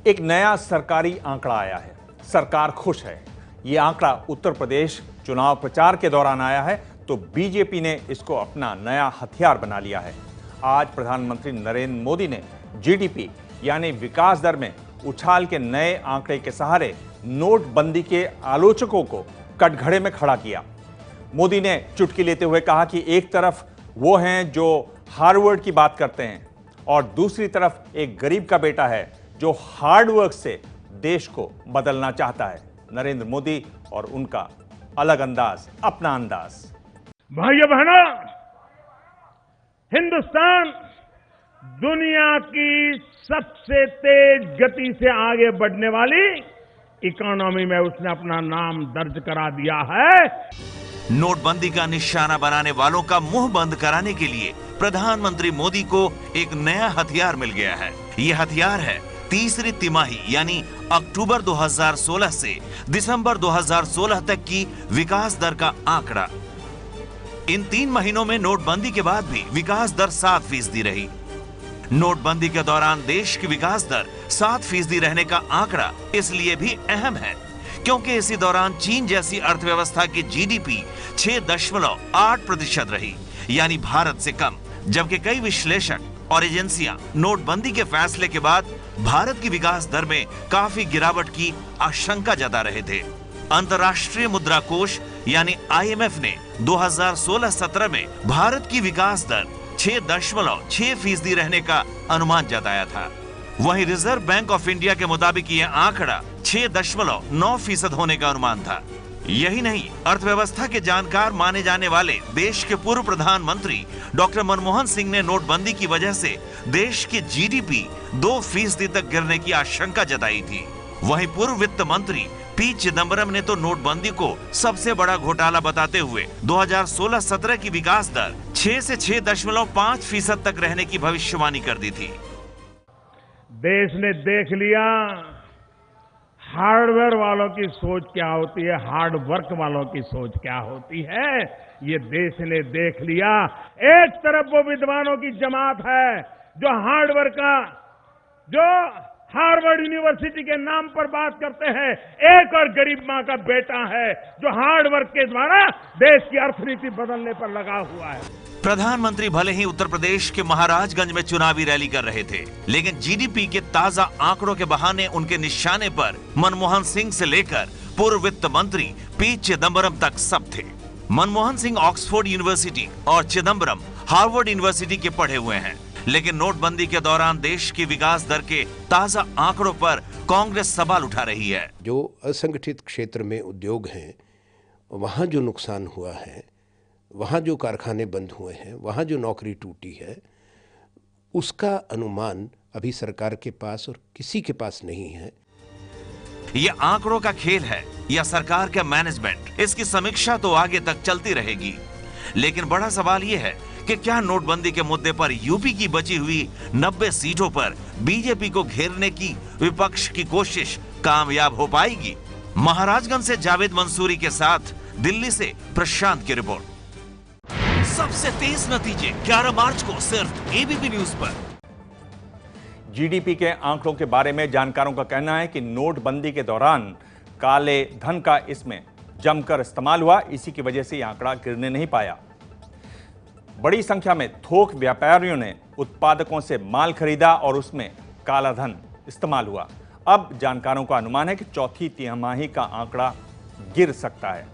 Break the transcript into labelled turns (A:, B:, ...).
A: एक नया सरकारी आंकड़ा आया है। सरकार खुश है। ये आंकड़ा उत्तर प्रदेश चुनाव प्रचार के दौरान आया है, तो बीजेपी ने इसको अपना नया हथियार बना लिया है। आज प्रधानमंत्री नरेंद्र मोदी ने जीडीपी यानी विकास दर में उछाल के नए आंकड़े के सहारे नोटबंदी के आलोचकों को कटघरे में खड़ा किया। मोदी ने चुटकी लेते हुए कहा कि एक तरफ वो हैं जो हार्वर्ड की बात करते हैं और दूसरी तरफ एक गरीब का बेटा है जो हार्डवर्क से देश को बदलना चाहता है। नरेंद्र मोदी और उनका अलग अंदाज, अपना अंदाज।
B: भाइयों बहनों, हिंदुस्तान दुनिया की सबसे तेज गति से आगे बढ़ने वाली इकोनॉमी में उसने अपना नाम दर्ज करा दिया है।
C: नोटबंदी का निशाना बनाने वालों का मुंह बंद कराने के लिए प्रधानमंत्री मोदी को एक नया हथियार मिल गया है। यह हथियार है तीसरी तिमाही यानी अक्टूबर 2016 से दिसंबर 2016 तक की विकास दर का आंकड़ा। इन 3 महीनों में नोटबंदी के बाद भी विकास दर 7% रही। नोटबंदी के दौरान देश की विकास दर 7% रहने का आंकड़ा इसलिए भी अहम है क्योंकि इसी दौरान चीन जैसी अर्थव्यवस्था की जीडीपी 6.8% रही, यानी भारत से कम। जबकि कई विश्लेषक और एजेंसियां नोटबंदी के फैसले के बाद भारत की विकास दर में काफी गिरावट की आशंका जता रहे थे। अंतर्राष्ट्रीय मुद्रा कोष यानी आईएमएफ ने 2016-17 में भारत की विकास दर 6.6% रहने का अनुमान जताया था। वहीं रिजर्व बैंक ऑफ इंडिया के मुताबिक यह आंकड़ा 6.9% होने का अनुमान था। यही नहीं, अर्थव्यवस्था के जानकार माने जाने वाले देश के पूर्व प्रधानमंत्री डॉक्टर मनमोहन सिंह ने नोटबंदी की वजह से देश की जीडीपी 2% तक गिरने की आशंका जताई थी। वहीं पूर्व वित्त मंत्री पी चिदंबरम ने तो नोटबंदी को सबसे बड़ा घोटाला बताते हुए 2016-17 की विकास दर 6 से 6.5% तक रहने की भविष्यवाणी कर दी थी।
B: देश ने देख लिया हार्डवेयर वालों की सोच क्या होती है, हार्ड वर्क वालों की सोच क्या होती है। ये देश ने देख लिया। एक तरफ वो विद्वानों की जमात है जो जो हार्वर्ड यूनिवर्सिटी के नाम पर बात करते हैं, एक और गरीब मां का बेटा है जो हार्ड वर्क के द्वारा देश की अर्थनीति बदलने पर लगा हुआ है।
C: प्रधानमंत्री भले ही उत्तर प्रदेश के महाराजगंज में चुनावी रैली कर रहे थे, लेकिन जीडीपी के ताजा आंकड़ों के बहाने उनके निशाने पर मनमोहन सिंह से लेकर पूर्व वित्त मंत्री पी चिदंबरम तक सब थे। मनमोहन सिंह ऑक्सफोर्ड यूनिवर्सिटी और चिदंबरम हार्वर्ड यूनिवर्सिटी के पढ़े हुए हैं, लेकिन नोटबंदी के दौरान देश की विकास दर के ताजा आंकड़ों पर कांग्रेस सवाल उठा रही है।
D: जो असंगठित क्षेत्र में उद्योग हैं, वहां जो नुकसान हुआ है, वहाँ जो कारखाने बंद हुए हैं, वहाँ जो नौकरी टूटी है, उसका अनुमान अभी सरकार के पास और किसी के पास नहीं है।
C: ये आंकड़ों का खेल है या सरकार का मैनेजमेंट, इसकी समीक्षा तो आगे तक चलती रहेगी। लेकिन बड़ा सवाल ये है कि क्या नोटबंदी के मुद्दे पर यूपी की बची हुई 90 सीटों पर बीजेपी को घेरने की विपक्ष की कोशिश कामयाब हो पाएगी? महाराजगंज से जावेद मंसूरी के साथ दिल्ली से प्रशांत की रिपोर्ट। सबसे तेज नतीजे 11 मार्च को सिर्फ एबीपी न्यूज पर।
A: जीडीपी के आंकड़ों के बारे में जानकारों का कहना है कि नोटबंदी के दौरान काले धन का इसमें जमकर इस्तेमाल हुआ, इसी की वजह से यह आंकड़ा गिरने नहीं पाया। बड़ी संख्या में थोक व्यापारियों ने उत्पादकों से माल खरीदा और उसमें काला धन इस्तेमाल हुआ। अब जानकारों का अनुमान है कि चौथी तिमाही का आंकड़ा गिर सकता है।